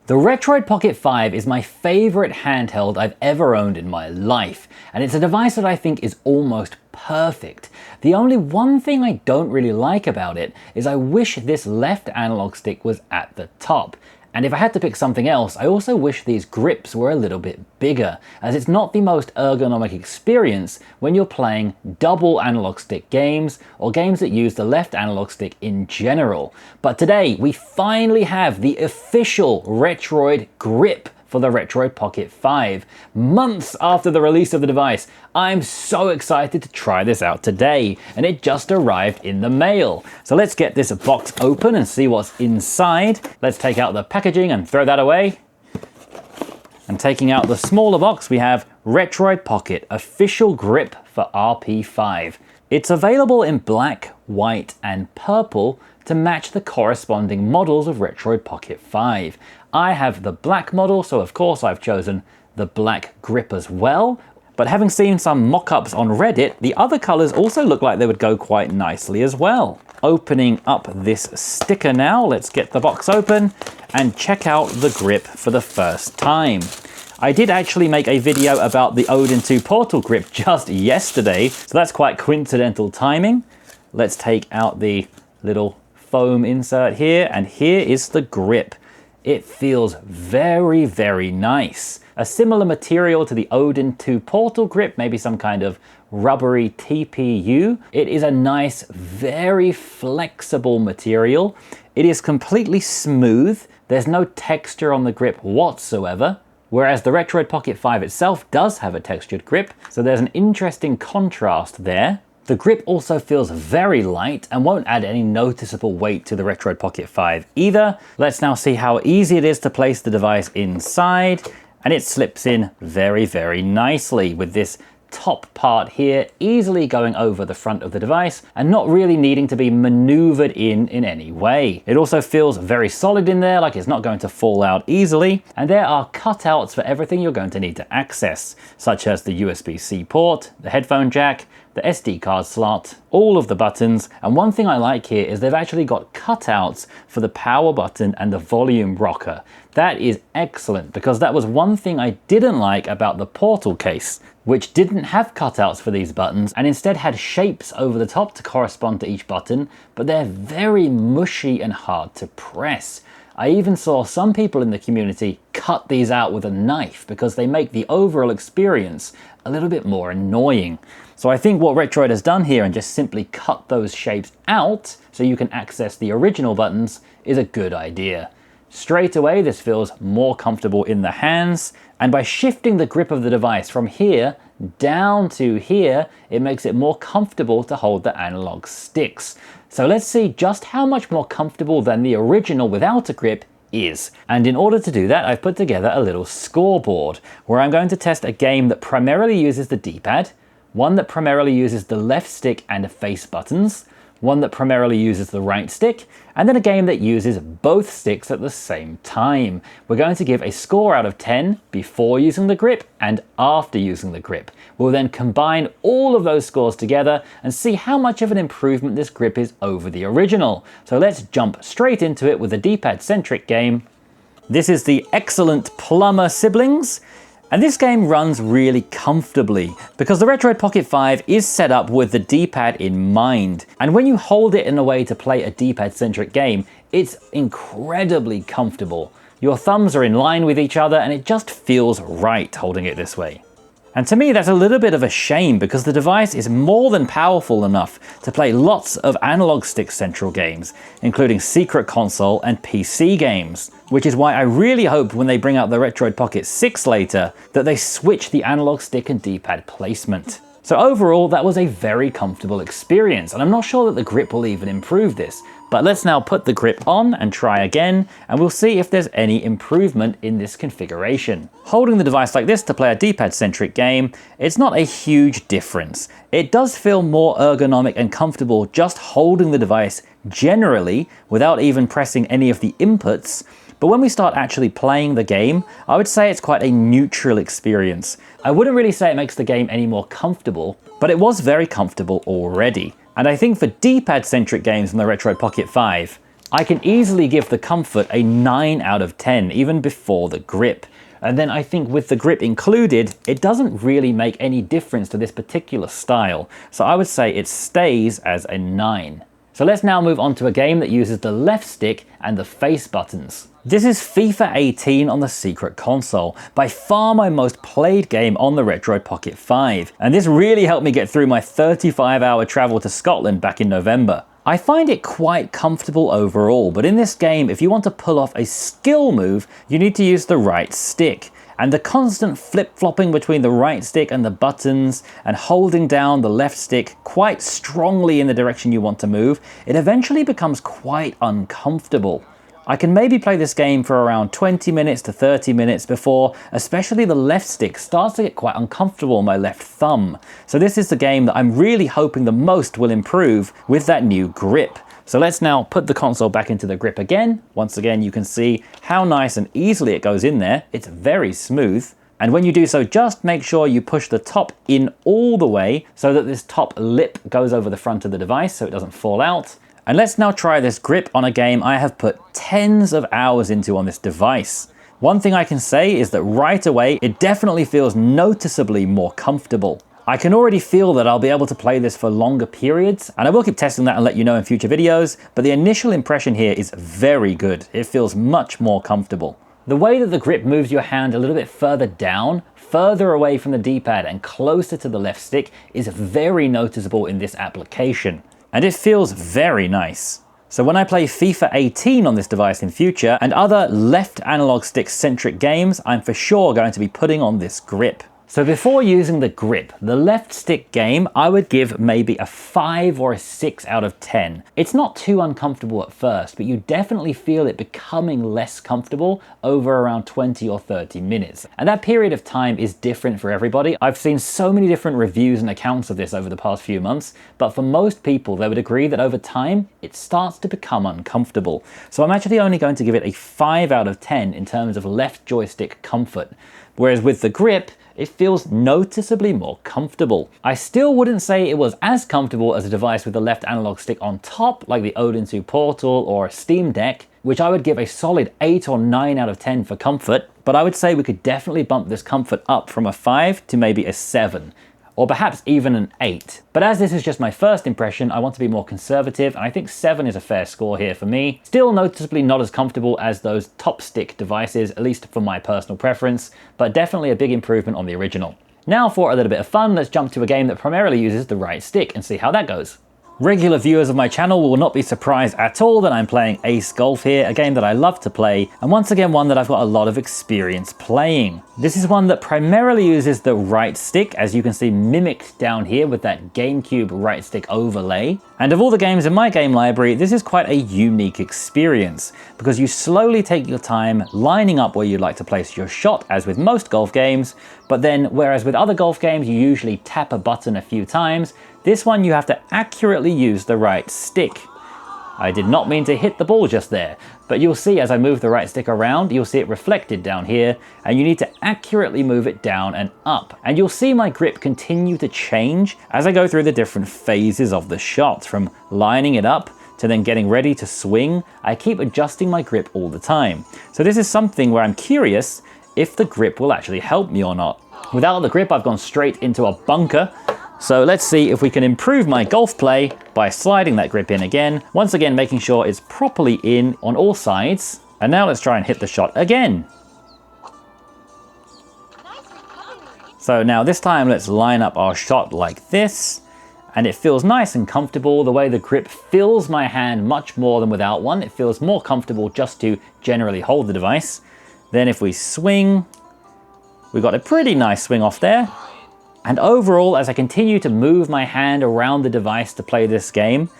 The Retroid Pocket 5 is my favorite handheld I've ever owned in my life, and it's a device that I think is almost perfect. The only one thing I don't really like about it is I wish this left analog stick was at the top. And if I had to pick something else, I also wish these grips were a little bit bigger, as it's not the most ergonomic experience when you're playing double analog stick games or games that use the left analog stick in general. But today we finally have the official Retroid grip for the Retroid Pocket 5. Months after the release of the device, I'm so excited to try this out today, and it just arrived in the mail. So let's get this box open and see what's inside. Let's take out the packaging and throw that away. And taking out the smaller box, we have Retroid Pocket official grip for RP5. It's available in black, white, and purple to match the corresponding models of Retroid Pocket 5. I have the black model, so of course I've chosen the black grip as well. But having seen some mock-ups on Reddit, the other colors also look like they would go quite nicely as well. Opening up this sticker now, let's get the box open and check out the grip for the first time. I did actually make a video about the Odin 2 Portal grip just yesterday, so that's quite coincidental timing. Let's take out the little foam insert here, and here is the grip. It feels very, very nice. A similar material to the Odin 2 Portal grip, maybe some kind of rubbery TPU. It is a nice, very flexible material. It is completely smooth. There's no texture on the grip whatsoever. Whereas the Retroid Pocket 5 itself does have a textured grip, so there's an interesting contrast there. The grip also feels very light and won't add any noticeable weight to the Retroid Pocket 5 either. Let's now see how easy it is to place the device inside, and it slips in very, very nicely with this top part here easily going over the front of the device and not really needing to be maneuvered in any way. It also feels very solid in there, like it's not going to fall out easily, and there are cutouts for everything you're going to need to access, such as the USB-C port, the headphone jack, the SD card slot, all of the buttons. And one thing I like here is they've actually got cutouts for the power button and the volume rocker. That is excellent, because that was one thing I didn't like about the Portal case, which didn't have cutouts for these buttons and instead had shapes over the top to correspond to each button, but they're very mushy and hard to press. I even saw some people in the community cut these out with a knife because they make the overall experience a little bit more annoying. So I think what Retroid has done here and just simply cut those shapes out so you can access the original buttons is a good idea. Straight away, this feels more comfortable in the hands, and by shifting the grip of the device from here down to here, it makes it more comfortable to hold the analog sticks. So let's see just how much more comfortable than the original without a grip is. And in order to do that, I've put together a little scoreboard where I'm going to test a game that primarily uses the D-pad, one that primarily uses the left stick and face buttons, one that primarily uses the right stick, and then a game that uses both sticks at the same time. We're going to give a score out of 10 before using the grip and after using the grip. We'll then combine all of those scores together and see how much of an improvement this grip is over the original. So let's jump straight into it with a D-pad centric game. This is the excellent Plumber Siblings. And this game runs really comfortably because the Retroid Pocket 5 is set up with the D-pad in mind. And when you hold it in a way to play a D-pad centric game, it's incredibly comfortable. Your thumbs are in line with each other and it just feels right holding it this way. And to me, that's a little bit of a shame because the device is more than powerful enough to play lots of analog stick central games, including Secret Console and PC games, which is why I really hope when they bring out the Retroid Pocket 6 later that they switch the analog stick and D-pad placement. So overall, that was a very comfortable experience, and I'm not sure that the grip will even improve this. But let's now put the grip on and try again, and we'll see if there's any improvement in this configuration. Holding the device like this to play a D-pad centric game, it's not a huge difference. It does feel more ergonomic and comfortable just holding the device generally without even pressing any of the inputs. But when we start actually playing the game, I would say it's quite a neutral experience. I wouldn't really say it makes the game any more comfortable, but it was very comfortable already. And I think for D-pad centric games in the Retroid Pocket 5, I can easily give the comfort a 9 out of 10, even before the grip. And then I think with the grip included, it doesn't really make any difference to this particular style. So I would say it stays as a 9. So let's now move on to a game that uses the left stick and the face buttons. This is FIFA 18 on the Secret Console, by far my most played game on the Retroid Pocket 5. And this really helped me get through my 35-hour travel to Scotland back in November. I find it quite comfortable overall, but in this game, if you want to pull off a skill move, you need to use the right stick. And the constant flip-flopping between the right stick and the buttons, and holding down the left stick quite strongly in the direction you want to move, it eventually becomes quite uncomfortable. I can maybe play this game for around 20 minutes to 30 minutes before especially the left stick starts to get quite uncomfortable on my left thumb. So this is the game that I'm really hoping the most will improve with that new grip. So let's now put the console back into the grip again. Once again, you can see how nice and easily it goes in there. It's very smooth. And when you do so, just make sure you push the top in all the way so that this top lip goes over the front of the device so it doesn't fall out. And let's now try this grip on a game I have put tens of hours into on this device. One thing I can say is that right away, it definitely feels noticeably more comfortable. I can already feel that I'll be able to play this for longer periods, and I will keep testing that and let you know in future videos, but the initial impression here is very good. It feels much more comfortable. The way that the grip moves your hand a little bit further down, further away from the D-pad and closer to the left stick is very noticeable in this application. And it feels very nice. So when I play FIFA 18 on this device in future and other left analog stick centric games, I'm for sure going to be putting on this grip. So before using the grip, the left stick game, I would give maybe a 5 or a 6 out of 10. It's not too uncomfortable at first, but you definitely feel it becoming less comfortable over around 20 or 30 minutes. And that period of time is different for everybody. I've seen so many different reviews and accounts of this over the past few months, but for most people, they would agree that over time, it starts to become uncomfortable. So I'm actually only going to give it a 5 out of 10 in terms of left joystick comfort. Whereas with the grip, it feels noticeably more comfortable. I still wouldn't say it was as comfortable as a device with the left analog stick on top, like the Odin 2 Portal or a Steam Deck, which I would give a solid 8 or 9 out of 10 for comfort, but I would say we could definitely bump this comfort up from a 5 to maybe a 7. Or perhaps even an 8. But as this is just my first impression, I want to be more conservative, and I think 7 is a fair score here for me. Still noticeably not as comfortable as those top stick devices, at least for my personal preference, but definitely a big improvement on the original. Now for a little bit of fun, let's jump to a game that primarily uses the right stick and see how that goes. Regular viewers of my channel will not be surprised at all that I'm playing Ace Golf here, a game that I love to play, and once again one that I've got a lot of experience playing. This is one that primarily uses the right stick, as you can see mimicked down here with that GameCube right stick overlay. And of all the games in my game library, this is quite a unique experience, because you slowly take your time lining up where you'd like to place your shot, as with most golf games, but then whereas with other golf games you usually tap a button a few times, this one you have to accurately use the right stick. I did not mean to hit the ball just there, but you'll see as I move the right stick around, you'll see it reflected down here, and you need to accurately move it down and up. And you'll see my grip continue to change as I go through the different phases of the shot, from lining it up to then getting ready to swing. I keep adjusting my grip all the time. So this is something where I'm curious if the grip will actually help me or not. Without the grip, I've gone straight into a bunker. So let's see if we can improve my golf play by sliding that grip in again. Once again, making sure it's properly in on all sides. And now let's try and hit the shot again. So now this time let's line up our shot like this. And it feels nice and comfortable. The way the grip fills my hand much more than without one. It feels more comfortable just to generally hold the device. Then if we swing, we got a pretty nice swing off there. And overall, as I continue to move my hand around the device to play this game,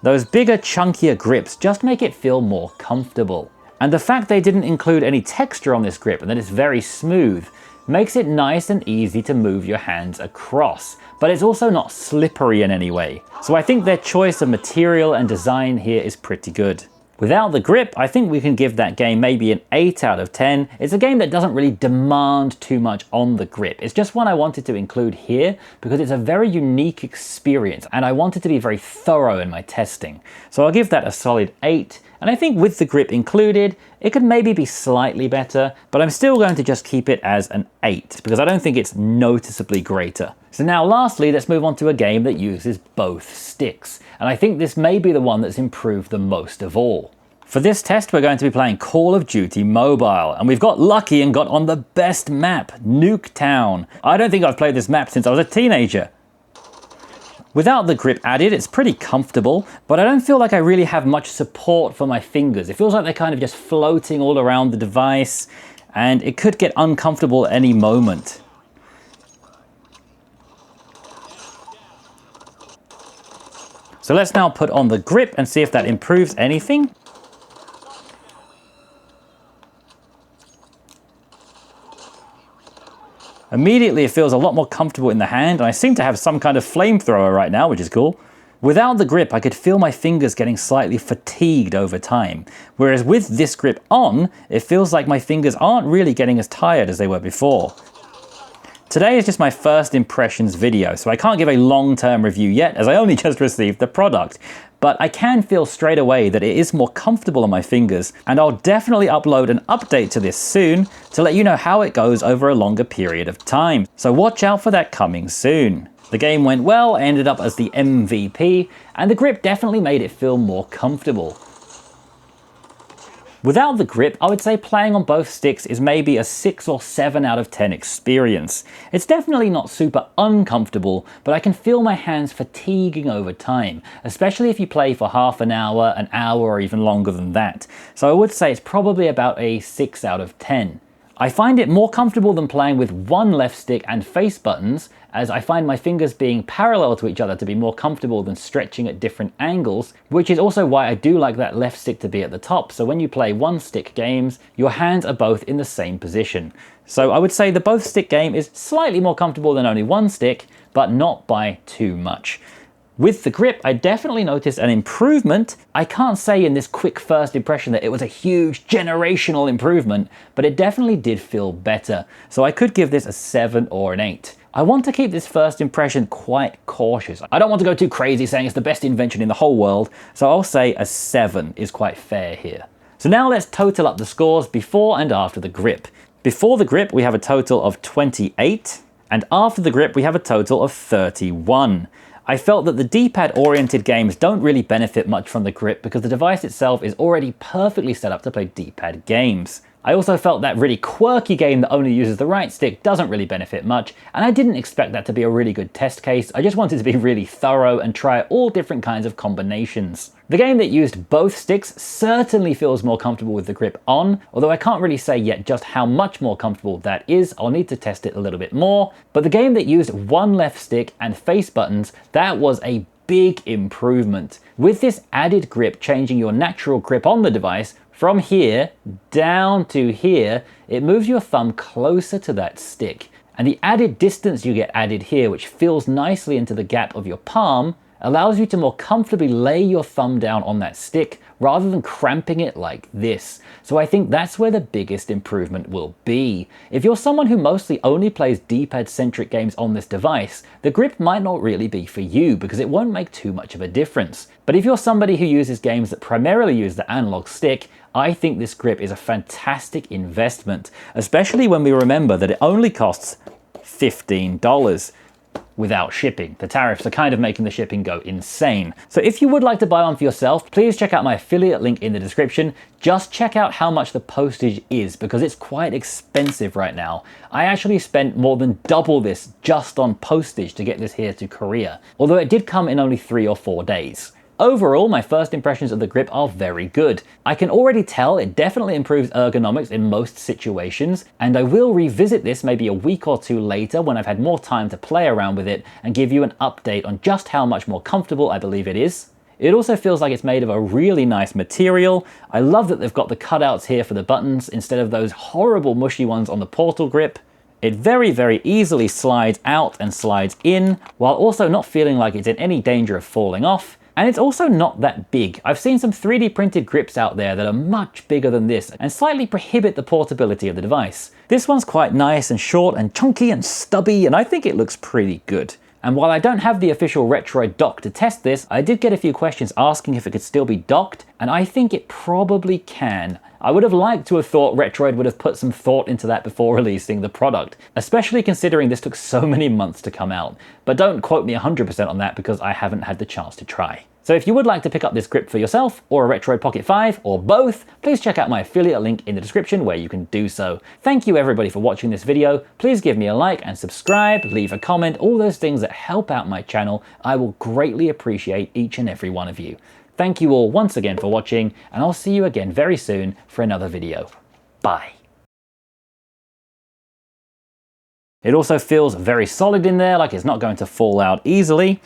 those bigger, chunkier grips just make it feel more comfortable. And the fact they didn't include any texture on this grip and that it's very smooth makes it nice and easy to move your hands across, but it's also not slippery in any way. So I think their choice of material and design here is pretty good. Without the grip, I think we can give that game maybe an 8 out of 10. It's a game that doesn't really demand too much on the grip. It's just one I wanted to include here because it's a very unique experience and I wanted to be very thorough in my testing. So I'll give that a solid 8. And I think with the grip included, it could maybe be slightly better, but I'm still going to just keep it as an 8 because I don't think it's noticeably greater. So now lastly, let's move on to a game that uses both sticks. And I think this may be the one that's improved the most of all. For this test, we're going to be playing Call of Duty Mobile, and we've got lucky and got on the best map, Nuketown. I don't think I've played this map since I was a teenager. Without the grip added, it's pretty comfortable, but I don't feel like I really have much support for my fingers. It feels like they're kind of just floating all around the device, and it could get uncomfortable at any moment. So let's now put on the grip and see if that improves anything. Immediately it feels a lot more comfortable in the hand, and I seem to have some kind of flamethrower right now, which is cool. Without the grip, I could feel my fingers getting slightly fatigued over time, whereas with this grip on, it feels like my fingers aren't really getting as tired as they were before. Today is just my first impressions video, so I can't give a long-term review yet as I only just received the product. But I can feel straight away that it is more comfortable on my fingers, and I'll definitely upload an update to this soon to let you know how it goes over a longer period of time. So watch out for that coming soon. The game went well, I ended up as the MVP, and the grip definitely made it feel more comfortable. Without the grip, I would say playing on both sticks is maybe a 6 or 7 out of 10 experience. It's definitely not super uncomfortable, but I can feel my hands fatiguing over time, especially if you play for half an hour, or even longer than that. So I would say it's probably about a 6 out of 10. I find it more comfortable than playing with one left stick and face buttons, as I find my fingers being parallel to each other to be more comfortable than stretching at different angles, which is also why I do like that left stick to be at the top, so when you play one stick games, your hands are both in the same position. So I would say the both stick game is slightly more comfortable than only one stick, but not by too much. With the grip, I definitely noticed an improvement. I can't say in this quick first impression that it was a huge generational improvement, but it definitely did feel better. So I could give this a 7 or an 8. I want to keep this first impression quite cautious. I don't want to go too crazy saying it's the best invention in the whole world, so I'll say a 7 is quite fair here. So now let's total up the scores before and after the grip. Before the grip, we have a total of 28, and after the grip, we have a total of 31. I felt that the D-pad oriented games don't really benefit much from the grip because the device itself is already perfectly set up to play D-pad games. I also felt that really quirky game that only uses the right stick doesn't really benefit much, and I didn't expect that to be a really good test case. I just wanted to be really thorough and try all different kinds of combinations. The game that used both sticks certainly feels more comfortable with the grip on, although I can't really say yet just how much more comfortable that is. I'll need to test it a little bit more. But the game that used one left stick and face buttons, that was a big improvement. With this added grip changing your natural grip on the device, from here down to here, it moves your thumb closer to that stick. And the added distance you get added here, which fills nicely into the gap of your palm, allows you to more comfortably lay your thumb down on that stick rather than cramping it like this. So I think that's where the biggest improvement will be. If you're someone who mostly only plays D-pad centric games on this device, the grip might not really be for you because it won't make too much of a difference. But if you're somebody who uses games that primarily use the analog stick, I think this grip is a fantastic investment, especially when we remember that it only costs $15 without shipping. The tariffs are kind of making the shipping go insane. So if you would like to buy one for yourself, please check out my affiliate link in the description. Just check out how much the postage is because it's quite expensive right now. I actually spent more than double this just on postage to get this here to Korea, although it did come in only 3 or 4 days. Overall, my first impressions of the grip are very good. I can already tell it definitely improves ergonomics in most situations, and I will revisit this maybe a week or 2 later when I've had more time to play around with it and give you an update on just how much more comfortable I believe it is. It also feels like it's made of a really nice material. I love that they've got the cutouts here for the buttons instead of those horrible mushy ones on the Portal grip. It very, very easily slides out and slides in, while also not feeling like it's in any danger of falling off. And it's also not that big. I've seen some 3D printed grips out there that are much bigger than this and slightly prohibit the portability of the device. This one's quite nice and short and chunky and stubby, and I think it looks pretty good. And while I don't have the official Retroid dock to test this, I did get a few questions asking if it could still be docked, and I think it probably can. I would have liked to have thought Retroid would have put some thought into that before releasing the product, especially considering this took so many months to come out. But don't quote me 100% on that because I haven't had the chance to try. So if you would like to pick up this grip for yourself, or a Retroid Pocket 5, or both, please check out my affiliate link in the description where you can do so. Thank you everybody for watching this video. Please give me a like and subscribe, leave a comment, all those things that help out my channel. I will greatly appreciate each and every one of you. Thank you all once again for watching, and I'll see you again very soon for another video. Bye. It also feels very solid in there, like it's not going to fall out easily.